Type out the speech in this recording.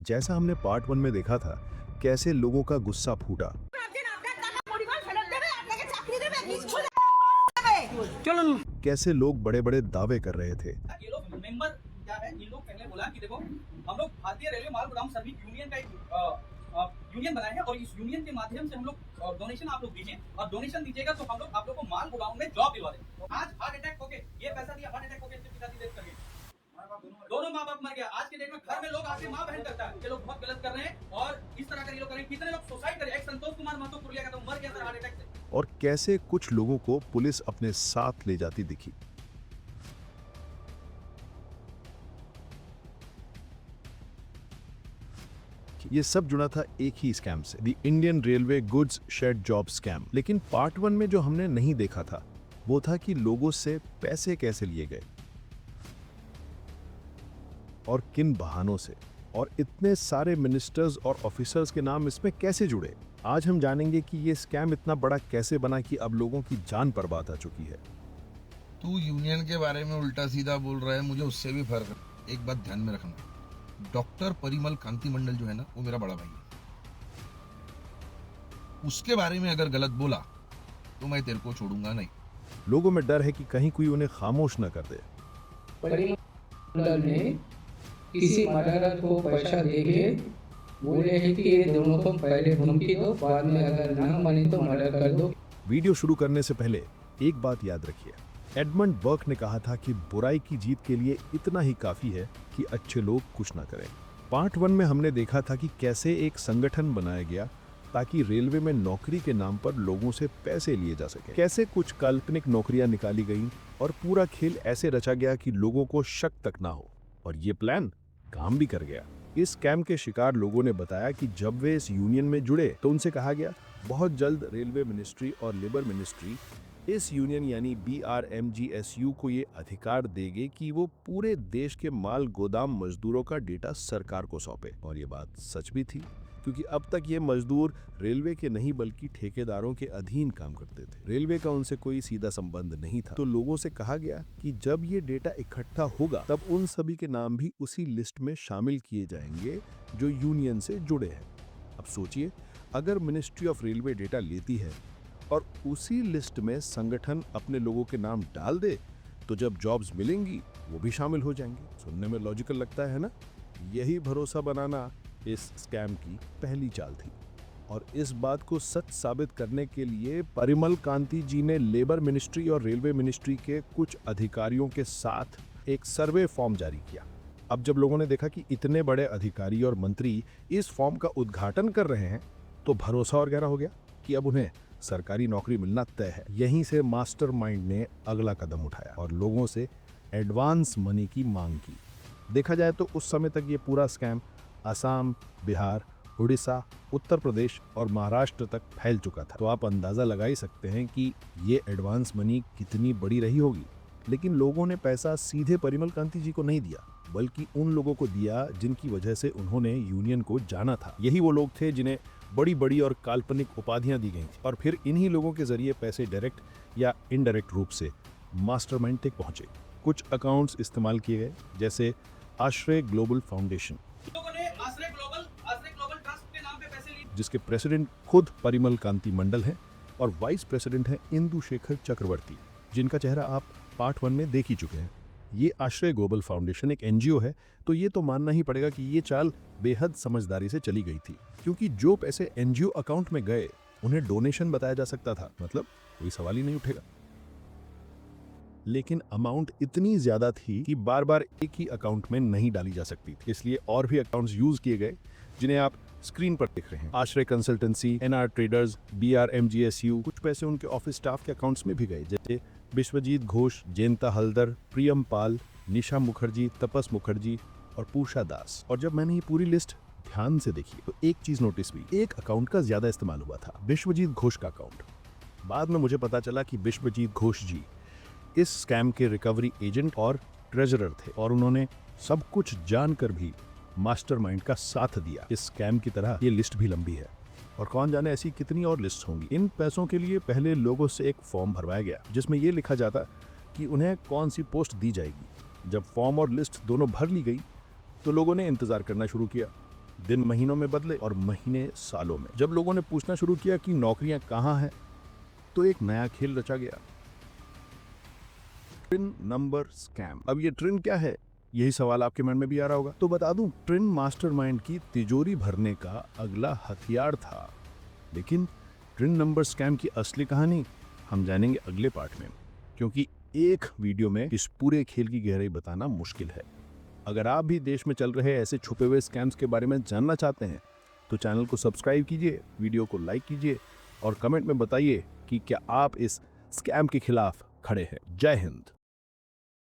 जैसा हमने part one में देखा था, कैसे लोगों का गुस्सा फूटा, चलो कैसे लोग बड़े बड़े दावे कर रहे थे, ये लोग मेंबर क्या है, इन लोग पहले बोला कि देखो हम लोग भारतीय रेलवे माल गोदाम श्रमिक यूनियन का एक यूनियन बनाए हैं और इस यूनियन के माध्यम से हम लोग डोनेशन आप लोग दीजिए और डोनेशन दीजिएगा तो हम लोग आप लोग को माल गोदाम में जॉब दिलवा दें। तो आज हार्ट अटैक होके ये पैसा दिया, हार्ट अटैक होके इसके पिताजी डेथ कर गए, दोनों माँ बाप मर गया। आज के डेट में घर में लोग आके माँ बहन करता है, ये लोग बहुत गलत कर रहे हैं और इस तरह का ये लोग करें। कितने लोग सुसाइड करे, एक संतोष कुमार महतो पुरलिया का तो मर गया था हार्ट अटैक से। और कैसे कुछ लोगों को पुलिस अपने साथ ले जाती दिखी। ये सब जुड़ा था एक ही स्कैम से, the Indian railway goods shed job scam. लेकिन पार्ट वन में जो हमने नहीं देखा था, वो था कि लोगों से पैसे कैसे लिए गए और किन बहानों से, और इतने सारे मिनिस्टर्स और ऑफिसर्स के नाम इसमें कैसे जुड़े। आज हम जानेंगे कि ये स्कैम इतना बड़ा कैसे बना कि अब लोगों की जान बर्बाद आ चुकी है। तू यूनियन के बारे में उल्टा सीधा बोल रहा है, मुझे उससे भी फर्क है। एक बात ध्यान में रखना, डॉक्टर परिमल कांति मंडल जो है ना, वो मेरा बड़ा भाई है। उसके बारे में अगर गलत बोला तो मैं तेरे को छोड़ूंगा नहीं। लोगों में डर है कि कहीं कोई उन्हें खामोश न कर दे। परिमंडल ने किसी मर्डरर को पैसा देके बोले हैं कि ये दोनों को पहले धमकी दो, बाद में अगर ना माने तो मर्डर कर दो। वीडियो शुरू करने से पहले एक बात याद रखिए, एडमंड बर्क ने कहा था कि बुराई की जीत के लिए इतना ही काफी है कि अच्छे लोग कुछ ना करें। पार्ट वन में हमने देखा था कि कैसे एक संगठन बनाया गया ताकि रेलवे में नौकरी के नाम पर लोगों से पैसे लिए जा सके। कैसे कुछ काल्पनिक नौकरियां निकाली गईं और पूरा खेल ऐसे रचा गया कि लोगों को शक तक ना हो, और ये प्लान काम भी कर गया। इस स्कैम के शिकार लोगों ने बताया कि जब वे इस यूनियन में जुड़े तो उनसे कहा गया बहुत जल्द रेलवे मिनिस्ट्री और लेबर मिनिस्ट्री इस यूनियन यानी BRMGSU को ये अधिकार देंगे कि वो पूरे देश के माल गोदाम मजदूरों का डेटा सरकार को सौंपे। और ये बात सच भी थी, क्योंकि अब तक ये मजदूर रेलवे के नहीं बल्कि ठेकेदारों के अधीन काम करते थे। रेलवे का उनसे कोई सीधा संबंध नहीं था। तो लोगों से कहा गया कि जब ये डेटा इकट्ठा होगा तब उन सभी के नाम भी उसी लिस्ट में शामिल किए जाएंगे जो यूनियन से जुड़े हैं। अब सोचिए, अगर मिनिस्ट्री ऑफ रेलवे डेटा लेती है और उसी लिस्ट में संगठन अपने लोगों के नाम डाल दे, तो जब जॉब्स मिलेंगी वो भी शामिल हो जाएंगे। सुनने में लॉजिकल लगता है ना? यही भरोसा बनाना इस स्कैम की पहली चाल थी। और इस बात को सच साबित करने के लिए परिमल कांति जी ने लेबर मिनिस्ट्री और रेलवे मिनिस्ट्री के कुछ अधिकारियों के साथ एक सर्वे फॉर्म जारी किया। अब जब लोगों ने देखा कि इतने बड़े अधिकारी और मंत्री इस फॉर्म का उद्घाटन कर रहे हैं, तो भरोसा और गहरा हो गया कि अब उन्हें सरकारी नौकरी मिलना तय है। यहीं से मास्टरमाइंड ने अगला कदम उठाया और लोगों से एडवांस मनी की मांग की। देखा जाए तो उस समय तक ये पूरा स्कैम असम, बिहार, उड़ीसा, उत्तर प्रदेश और महाराष्ट्र तक फैल चुका था। तो आप अंदाजा लगा ही सकते हैं कि ये एडवांस मनी कितनी बड़ी रही होगी। लेकिन लोगों ने पैसा सीधे परिमल कांति जी को नहीं दिया, बल्कि उन लोगों को दिया जिनकी वजह से उन्होंने यूनियन को जाना था। यही वो लोग थे जिन्हें बड़ी बड़ी और काल्पनिक उपाधियां दी गई थी, और फिर इन्हीं लोगों के जरिए पैसे डायरेक्ट या इनडायरेक्ट रूप से मास्टरमाइंड तक पहुंचे। कुछ अकाउंट्स इस्तेमाल किए गए, जैसे आश्रय ग्लोबल फाउंडेशन, लोगों ने आश्रय ग्लोबल ट्रस्ट के नाम पे पैसे लिए, जिसके प्रेसिडेंट खुद परिमल कांति मंडल हैं और वाइस प्रेसिडेंट हैं इंदु शेखर चक्रवर्ती, जिनका चेहरा आप पार्ट वन में देख ही चुके हैं। ये आश्रय ग्लोबल फाउंडेशन एक एनजीओ है, तो ये तो मानना ही पड़ेगा कि ये चाल बेहद समझदारी से चली गई थी, क्योंकि जो पैसे एनजीओ अकाउंट में गए उन्हें डोनेशन बताया जा सकता था, मतलब कोई सवाल ही नहीं उठेगा। लेकिन अमाउंट इतनी ज्यादा थी कि बार बार एक ही अकाउंट में नहीं डाली जा सकती थी, इसलिए और भी अकाउंट्स यूज किए गए, जिन्हें आप स्क्रीन पर देख रहे हैं। आश्रय कंसल्टेंसी, एनआर ट्रेडर्स, BRMGSU, कुछ पैसे उनके ऑफिस स्टाफ के अकाउंट्स में भी गए, जैसे विश्वजीत घोष, जयंता हल्दर, प्रियम पाल, निशा मुखर्जी, तपस मुखर्जी और पूषा दास। और जब मैंने ये पूरी लिस्ट ध्यान से देखी तो एक चीज नोटिस हुई, एक अकाउंट का ज्यादा इस्तेमाल हुआ था, विश्वजीत घोष का अकाउंट। बाद में मुझे पता चला कि विश्वजीत घोष जी इस स्कैम के रिकवरी एजेंट और ट्रेजरर थे, और उन्होंने सब कुछ जानकर भी मास्टरमाइंड का साथ दिया। इस स्कैम की तरह ये लिस्ट भी लंबी है, और कौन जाने ऐसी कितनी और लिस्ट होंगी। इन पैसों के लिए पहले लोगों से एक फॉर्म भरवाया गया, जिसमें यह लिखा जाता कि उन्हें कौन सी पोस्ट दी जाएगी। जब फॉर्म और लिस्ट दोनों भर ली गई तो लोगों ने इंतजार करना शुरू किया। दिन महीनों में बदले और महीने सालों में। जब लोगों ने पूछना शुरू किया कि नौकरियां कहां हैं, तो एक नया खेल रचा गया, ट्रिन नंबर स्कैम। अब ये ट्रिन क्या है, यही सवाल आपके मन में भी आ रहा होगा। तो बता दूं, ट्रिन मास्टरमाइंड की तिजोरी भरने का अगला हथियार था। लेकिन ट्रिन नंबर स्कैम की असली कहानी हम जानेंगे अगले पार्ट में, क्योंकि एक वीडियो में इस पूरे खेल की गहराई बताना मुश्किल है। अगर आप भी देश में चल रहे ऐसे छुपे हुए स्कैम्स के बारे में जानना चाहते हैं तो चैनल को सब्सक्राइब कीजिए, वीडियो को लाइक कीजिए और कमेंट में बताइए कि क्या आप इस स्कैम के खिलाफ खड़े हैं। जय हिंद।